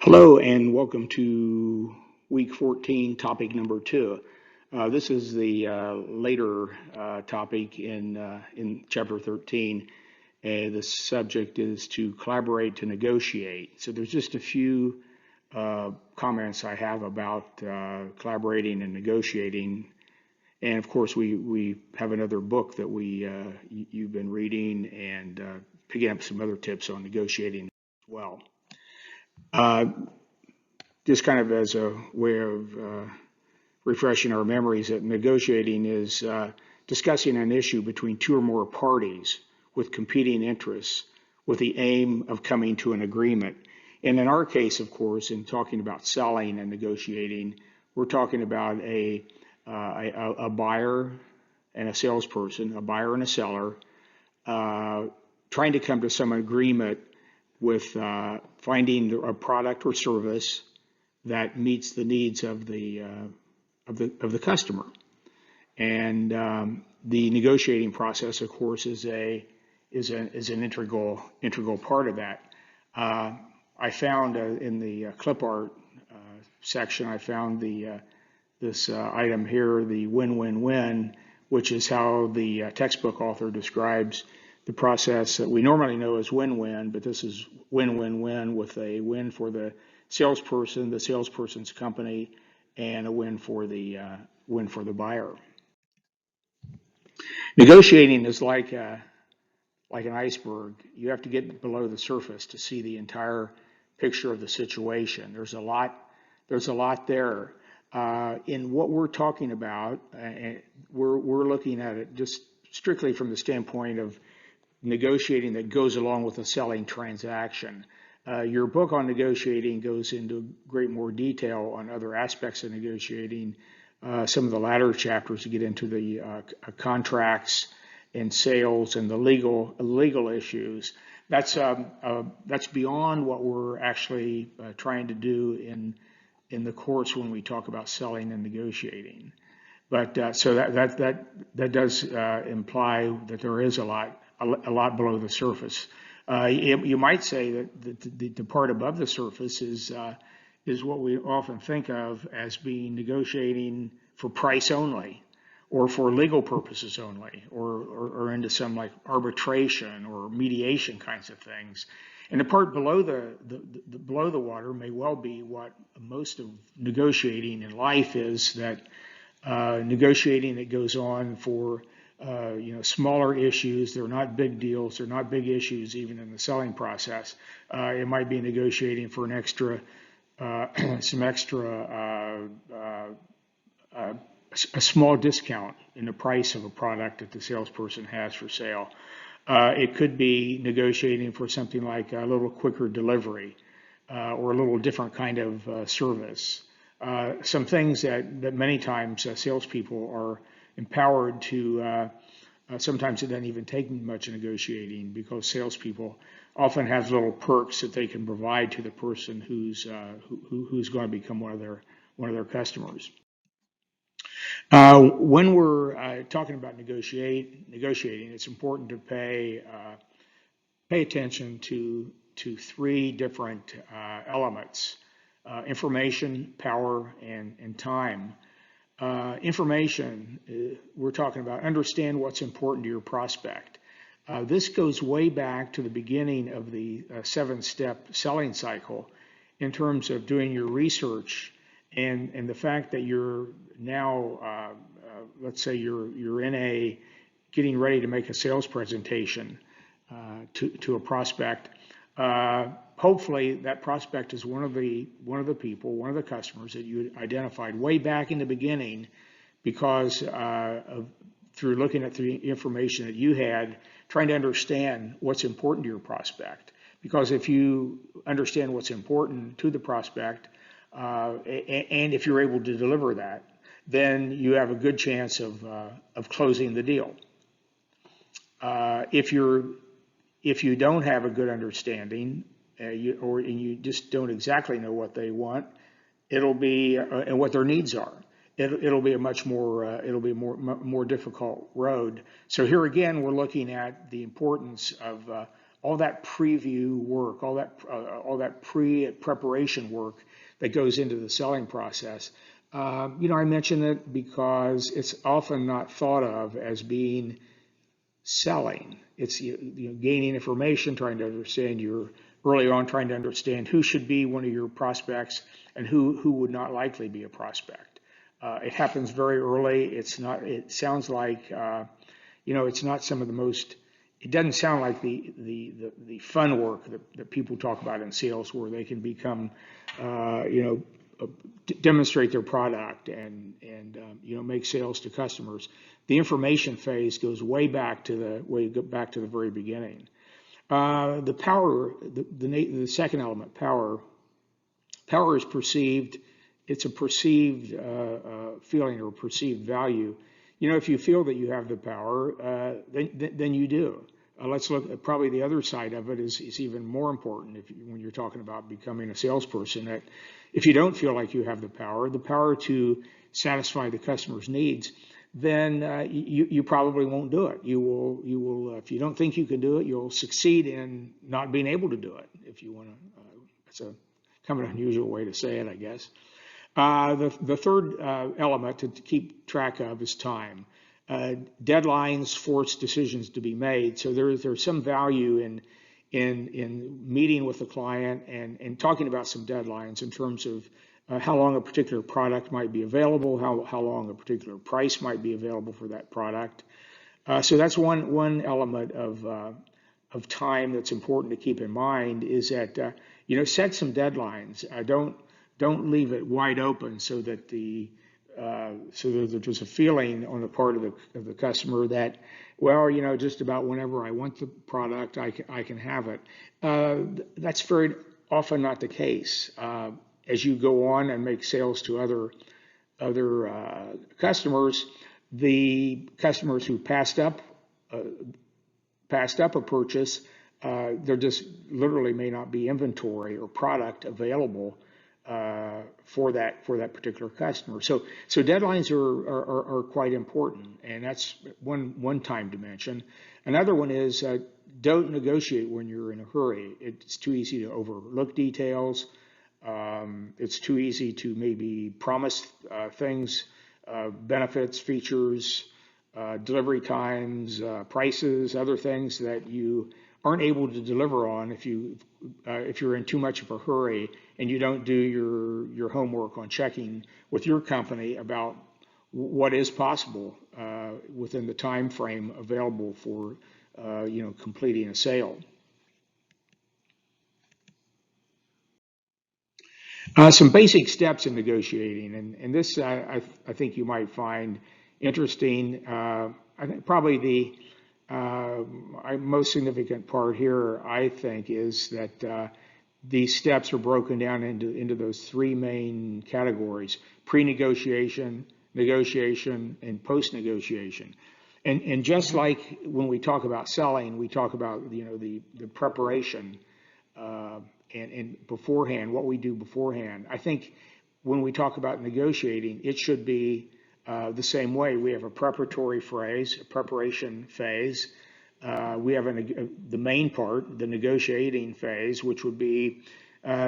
Hello and welcome to week 14, topic number 2. This is the later topic in chapter 13. The subject is to collaborate to negotiate. So there's just a few comments I have about collaborating and negotiating. And of course, we have another book that you've been reading and picking up some other tips on negotiating as well. Uh, just kind of as a way of refreshing our memories, that negotiating is discussing an issue between two or more parties with competing interests with the aim of coming to an agreement. And in our case, of course, in talking about selling and negotiating, we're talking about a buyer and a salesperson, a buyer and a seller, trying to come to some agreement with finding a product or service that meets the needs of the customer. And the negotiating process, of course, is an integral part of that. I found in the clip art section, I found this item here, the win-win-win, which is how the textbook author describes the process that we normally know as win-win, but this is win-win-win with a win for the salesperson, the salesperson's company, and a win for the buyer. Negotiating is like an iceberg. You have to get below the surface to see the entire picture of the situation. There's a lot there. In what we're talking about, we're looking at it just strictly from the standpoint of negotiating that goes along with a selling transaction. Your book on negotiating goes into great more detail on other aspects of negotiating. Some of the latter chapters get into the contracts and sales and the legal issues. That's beyond what we're actually trying to do in the course when we talk about selling and negotiating. But so that does imply that there is a lot below the surface. You might say that the part above the surface is what we often think of as being negotiating for price only, or for legal purposes only, or into some like arbitration or mediation kinds of things. And the part below below the water may well be what most of negotiating in life is, that negotiating that goes on for smaller issues. They're not big deals. They're not big issues even in the selling process. It might be negotiating for an extra, a small discount in the price of a product that the salesperson has for sale. It could be negotiating for something like a little quicker delivery or a little different kind of service. Some things that many times salespeople are empowered to. Sometimes it doesn't even take much negotiating, because salespeople often have little perks that they can provide to the person who's going to become one of their customers. When we're talking about negotiating, it's important to pay attention to three different elements: information, power, and time. Information, we're talking about understand what's important to your prospect. This goes way back to the beginning of the 7-step selling cycle in terms of doing your research and the fact that you're now, let's say you're in getting ready to make a sales presentation to a prospect. Hopefully that prospect is one of the people, one of the customers that you identified way back in the beginning, because through looking at the information that you had, trying to understand what's important to your prospect. Because if you understand what's important to the prospect, and if you're able to deliver that, then you have a good chance of closing the deal. If you don't have a good understanding, and you just don't exactly know what they want, it'll be and what their needs are. It'll be a much more more difficult road. So here again, we're looking at the importance all that preview work, all that pre-preparation work that goes into the selling process. I mention it because it's often not thought of as being selling. It's gaining information, trying to understand early on, trying to understand who should be one of your prospects and who would not likely be a prospect. It happens very early. It's not. It sounds like it's not some of the most. It doesn't sound like the fun work that people talk about in sales, where they can become, demonstrate their product and make sales to customers. The information phase goes way back to the very beginning. The power, the second element, power. Power is perceived. It's a perceived feeling or perceived value. If you feel that you have the power, then you do. Let's look at probably the other side of it is even more important when you're talking about becoming a salesperson. That if you don't feel like you have the power to satisfy the customer's needs, then you probably won't do it. You will if you don't think you can do it, you'll succeed in not being able to do it. If you want to, it's a kind of an unusual way to say it, I guess. The third element to keep track of is time. Deadlines force decisions to be made, so there's some value in meeting with the client and talking about some deadlines in terms of how long a particular product might be available, how long a particular price might be available for that product. So that's one element of time that's important to keep in mind, is that set some deadlines. Don't leave it wide open so that there's a feeling on the part of the customer that, well, just about whenever I want the product, I can have it. That's very often not the case. As you go on and make sales to other customers, the customers who passed up a purchase, there just literally may not be inventory or product available for that particular customer. So deadlines are quite important, and that's one time dimension. Another one is don't negotiate when you're in a hurry. It's too easy to overlook details. It's too easy to maybe promise things, benefits, features, delivery times, prices, other things that you aren't able to deliver on if you're in too much of a hurry and you don't do your homework on checking with your company about what is possible within the time frame available for completing a sale. Some basic steps in negotiating, and this I think you might find interesting. I think probably the most significant part here, I think, is that these steps are broken down into those three main categories: pre-negotiation, negotiation, and post-negotiation. And just like when we talk about selling, we talk about the preparation and beforehand, what we do beforehand. I think when we talk about negotiating, it should be the same way. We have a preparatory phase, a preparation phase. We have the main part, the negotiating phase, which would be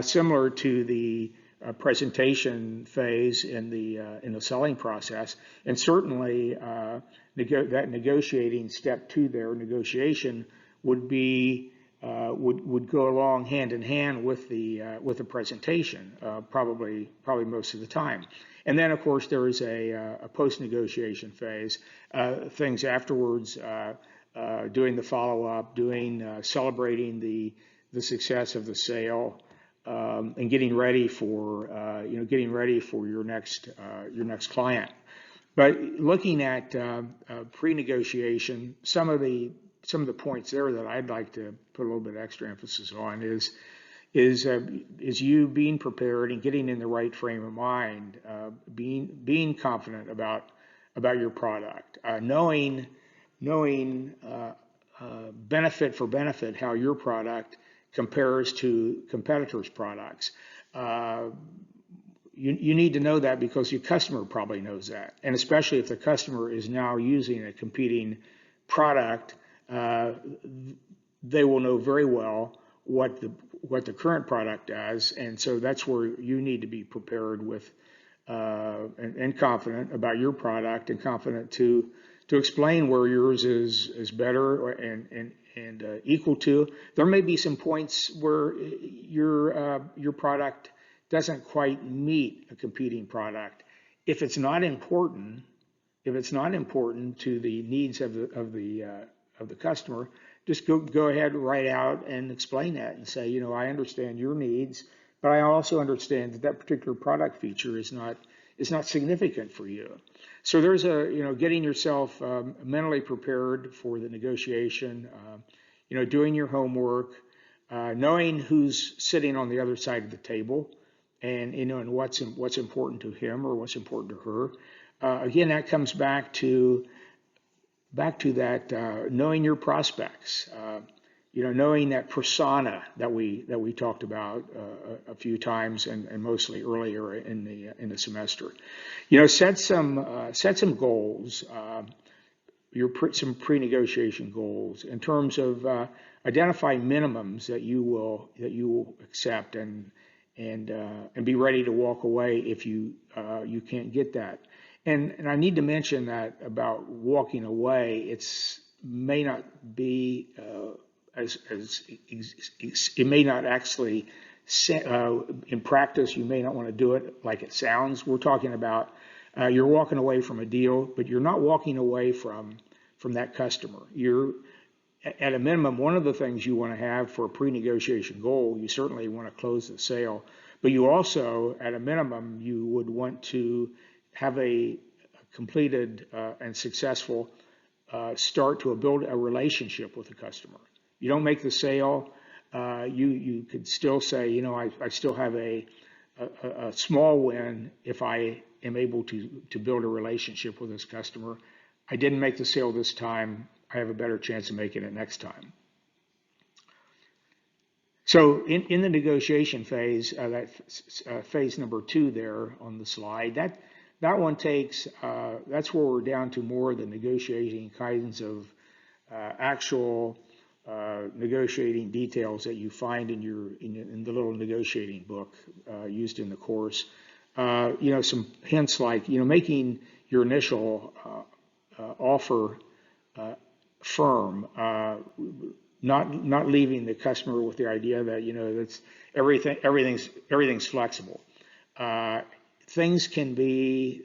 similar to the presentation phase in the selling process, and certainly that negotiating step two there, negotiation, would be would go along hand in hand with the presentation, probably most of the time. And then, of course, there is a post-negotiation phase, things afterwards, doing the follow-up, celebrating the success of the sale, and getting ready for your next client. But looking at pre-negotiation, some of the points there that I'd like to put a little bit extra emphasis on is you being prepared and getting in the right frame of mind, being confident about your product, knowing benefit for benefit how your product compares to competitors' products. You need to know that because your customer probably knows that, and especially if the customer is now using a competing product, they will know very well what the current product does, and so that's where you need to be prepared with and confident about your product, and confident to explain where yours is better and equal to. There may be some points where your product doesn't quite meet a competing product. If it's not important, if it's not important to the needs of the customer, just go ahead, write out and explain that and say, I understand your needs, but I also understand that that particular product feature is not significant for you. So there's getting yourself mentally prepared for the negotiation, doing your homework, knowing who's sitting on the other side of the table, and what's important to him or what's important to her. Again, that comes back to that knowing your prospects, knowing that persona that we talked about a few times and mostly earlier in the semester. Set some goals, some pre-negotiation goals in terms of identify minimums that you will accept, and be ready to walk away if you can't get that. And I need to mention that about walking away, may not be it may not actually in practice. You may not want to do it like it sounds. We're talking about you're walking away from a deal, but you're not walking away from that customer. You're at a minimum, one of the things you want to have for a pre-negotiation goal, you certainly want to close the sale, but you also, at a minimum, you would want to have a completed and successful start to build a relationship with the customer. You don't make the sale, you could still say, I still have a small win if I am able to build a relationship with this customer. I didn't make the sale this time. I have a better chance of making it next time. So in the negotiation phase, phase number 2 there on the slide, that one takes, that's where we're down to more of the negotiating kinds of actual negotiating details that you find in the little negotiating book used in the course. Some hints like, making your initial offer firm, not leaving the customer with the idea that that's everything's flexible. Things can be,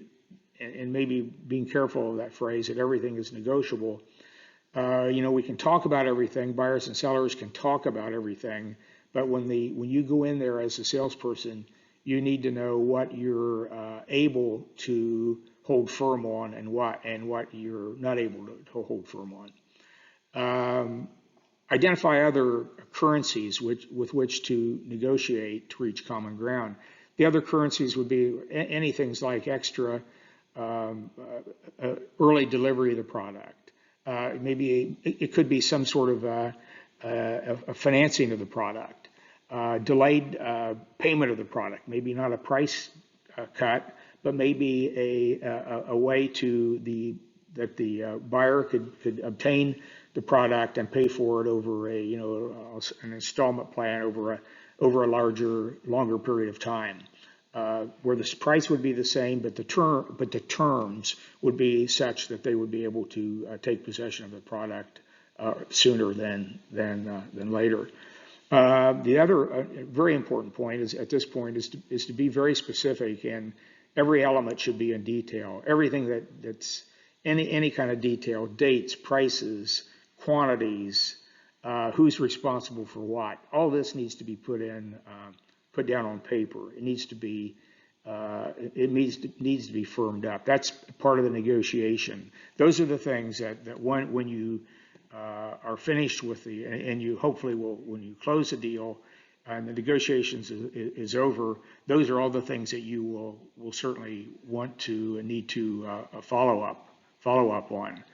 and maybe being careful of that phrase, that everything is negotiable. We can talk about everything. Buyers and sellers can talk about everything, but when you go in there as a salesperson, you need to know what you're able to hold firm on and what you're not able to hold firm on. Identify other currencies with which to negotiate to reach common ground. The other currencies would be anything like extra early delivery of the product. Maybe it could be some sort of a financing of the product, delayed payment of the product. Maybe not a price cut, but maybe a way that the buyer could obtain the product and pay for it over an installment plan over a longer period of time, where the price would be the same, but the terms would be such that they would be able to take possession of the product sooner than later. The other very important point at this point is to be very specific, and every element should be in detail. Everything that's any kind of detail, dates, prices, quantities, who's responsible for what. All this needs to be put down on paper. It needs to be firmed up. That's part of the negotiation. Those are the things that when you are finished with and you hopefully will, when you close the deal and the negotiations is over, those are all the things that you will certainly want to and need to follow up on.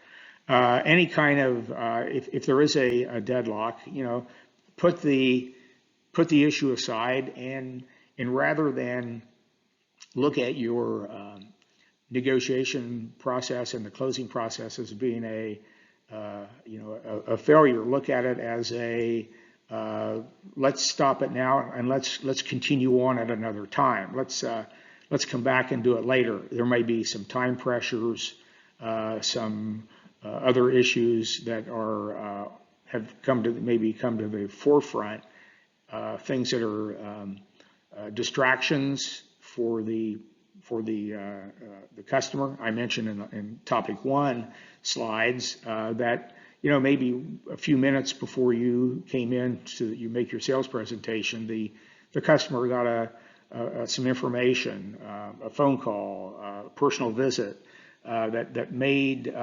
Any kind of if there is a deadlock, put the issue aside, and rather than look at your negotiation process and the closing process as being a failure. Look at it as a let's stop it now and let's continue on at another time. Let's come back and do it later. There may be some time pressures, some other issues that are have maybe come to the forefront, things that are distractions for the customer. I mentioned in topic 1 slides that maybe a few minutes before you came in you make your sales presentation, the customer got some information, a phone call, a personal visit that made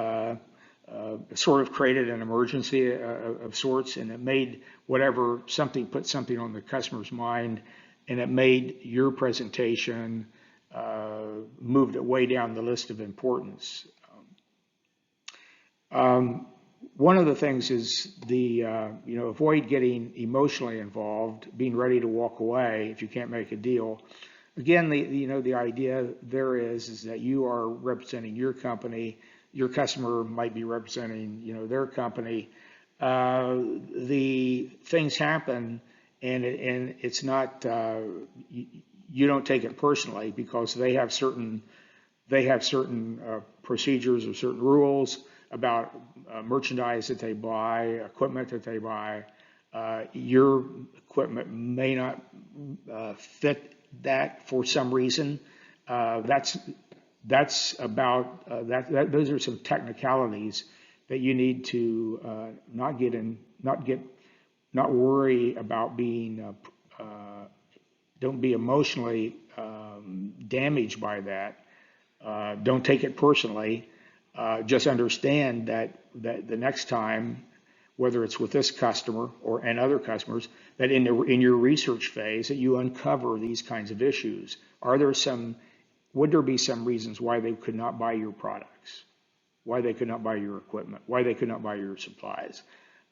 sort of created an emergency of sorts, and it made put something on the customer's mind, and it made your presentation moved it way down the list of importance. One of the things is avoid getting emotionally involved, being ready to walk away if you can't make a deal. Again, the idea there is that you are representing your company. Your customer might be representing their company. The things happen, and it's not you don't take it personally because they have certain procedures or certain rules about merchandise that they buy, equipment that they buy. Your equipment may not fit that for some reason. That's about those are some technicalities that you need to not worry about being. Don't be emotionally damaged by that. Don't take it personally. Just understand that the next time, whether it's with this customer and other customers, that in your research phase that you uncover these kinds of issues. Would there be some reasons why they could not buy your products, why they could not buy your equipment, why they could not buy your supplies?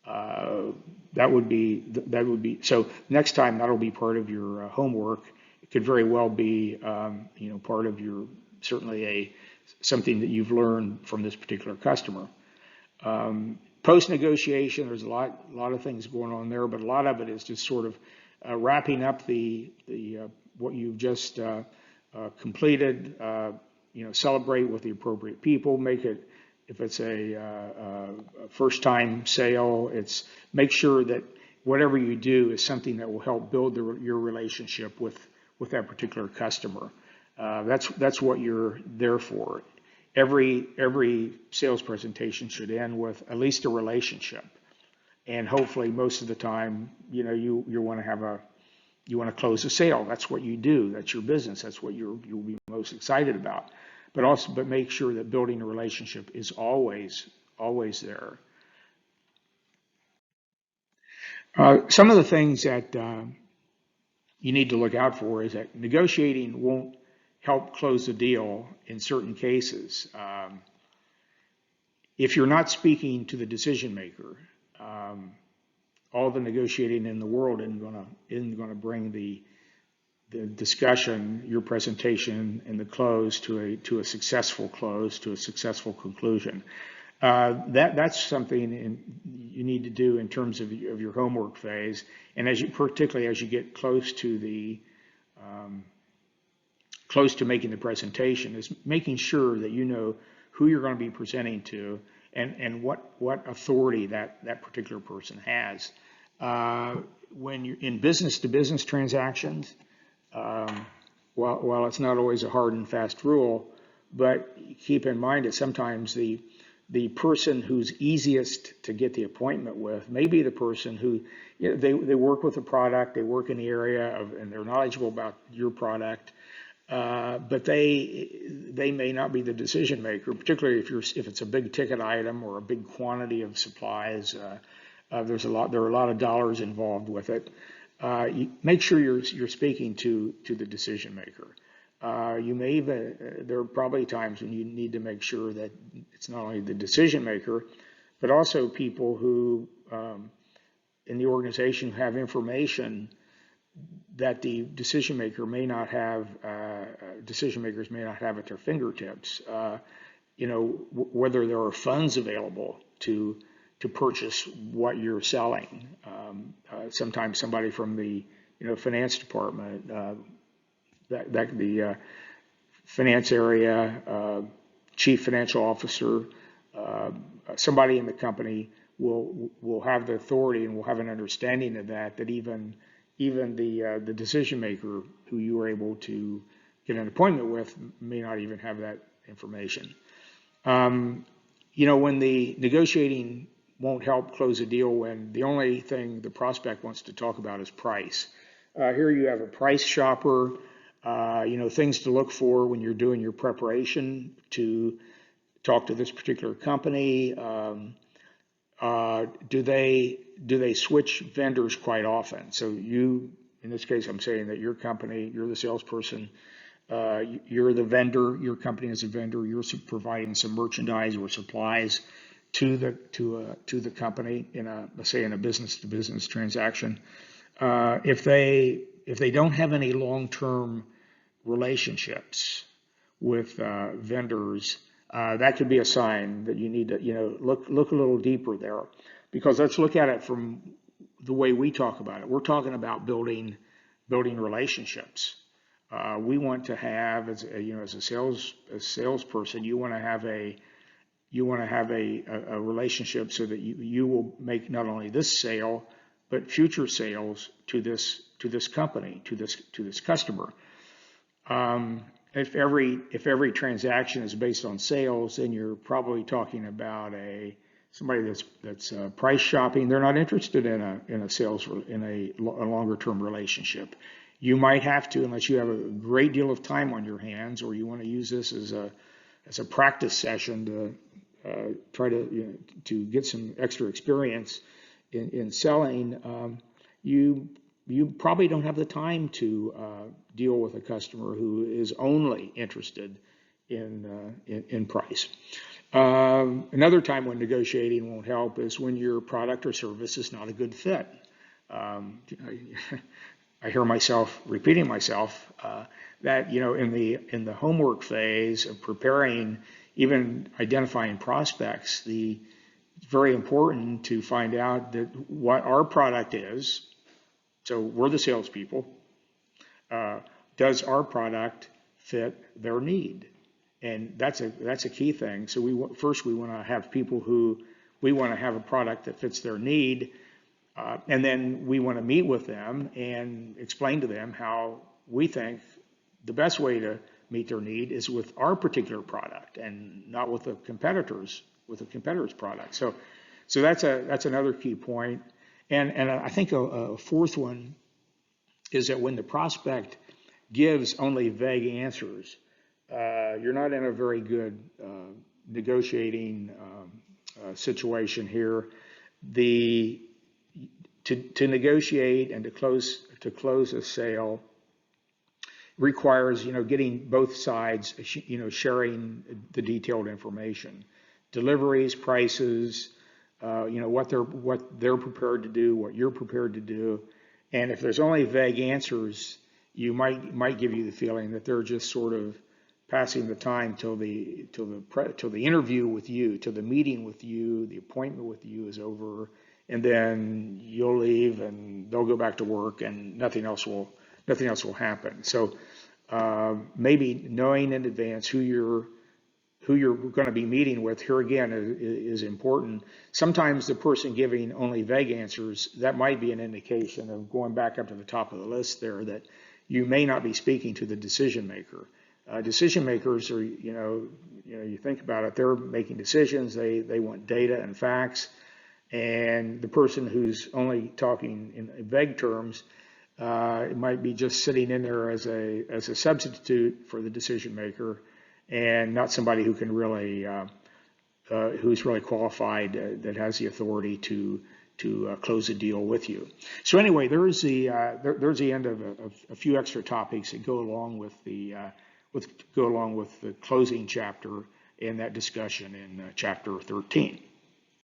That would be so. Next time, that'll be part of your homework. It could very well be part of your certainly something that you've learned from this particular customer. Post negotiation, there's a lot of things going on there, but a lot of it is just sort of wrapping up the what you've just completed. Celebrate with the appropriate people. Make it, if it's a first-time sale, make sure that whatever you do is something that will help build your relationship with that particular customer. That's what you're there for. Every sales presentation should end with at least a relationship, and hopefully most of the time, you want to close a sale. That's what you do. That's your business. That's what you'll be most excited about. But make sure that building a relationship is always there. Some of the things that you need to look out for is that negotiating won't help close the deal in certain cases. If you're not speaking to the decision maker, all the negotiating in the world isn't going to bring the discussion, your presentation, and the close to a successful close, to a successful conclusion. That's something you need to do in terms of your homework phase, and particularly as you get close to making the presentation, is making sure that you know who you're going to be presenting to and what authority that particular person has. When you're in business-to-business transactions, while it's not always a hard and fast rule, but keep in mind that sometimes the person who's easiest to get the appointment with may be the person who they work with the product, they work in the area and they're knowledgeable about your product, but they may not be the decision maker, particularly if it's a big ticket item or a big quantity of supplies. There are a lot of dollars involved with it. Make sure you're speaking to the decision maker. There are probably times when you need to make sure that it's not only the decision maker, but also people who in the organization have information that the decision makers may not have at their fingertips. Whether there are funds available to to purchase what you're selling. Sometimes somebody from the finance department, the finance area, chief financial officer, somebody in the company will have the authority and will have an understanding of that even the decision maker who you were able to get an appointment with may not even have that information. When the negotiating won't help close a deal, when the only thing the prospect wants to talk about is price. Here you have a price shopper, things to look for when you're doing your preparation to talk to this particular company. Do they switch vendors quite often? So you, in this case, I'm saying that your company, you're the salesperson, you're the vendor, your company is a vendor, you're providing some merchandise or supplies to the company let's say in a business-to-business transaction. If they don't have any long-term relationships with vendors, that could be a sign that you need to look a little deeper there, because let's look at it from the way we talk about it. We're talking about building relationships. We want to have, as a salesperson, you want to have a relationship so that you will make not only this sale but future sales to this company, to this customer. If every transaction is based on sales, then you're probably talking about somebody that's price shopping. They're not interested in a longer term relationship. You might have to, unless you have a great deal of time on your hands, or you want to use this as a practice session to try to get some extra experience in selling. You probably don't have the time to deal with a customer who is only interested in price. Another time when negotiating won't help is when your product or service is not a good fit. I hear myself repeating myself that in the homework phase of preparing, even identifying prospects, it's very important to find out that what our product is. So we're the salespeople. Does our product fit their need? And that's a key thing. So we want to have people who we want to have a product that fits their need, and then we want to meet with them and explain to them how we think the best way to meet their need is with our particular product and not with the competitor's product. So that's another key point. And I think a fourth one is that when the prospect gives only vague answers, you're not in a very good negotiating situation here. To negotiate and to close a sale requires getting both sides sharing the detailed information, deliveries, prices, what they're prepared to do, what you're prepared to do. And if there's only vague answers, you might give you the feeling that they're just sort of passing the time till the interview with you, till the meeting with you, the appointment with you is over, and then you'll leave and they'll go back to work and nothing else will happen. So maybe knowing in advance who you're going to be meeting with here again is important. Sometimes the person giving only vague answers, that might be an indication of going back up to the top of the list there, that you may not be speaking to the decision maker. Decision makers are, you think about it, they're making decisions. They want data and facts. And the person who's only talking in vague terms, it might be just sitting in there as a substitute for the decision maker, and not somebody who can really, who's really qualified, that has the authority to close a deal with you. So anyway, there's the end of a few extra topics that go along with the closing chapter in that discussion in chapter 13.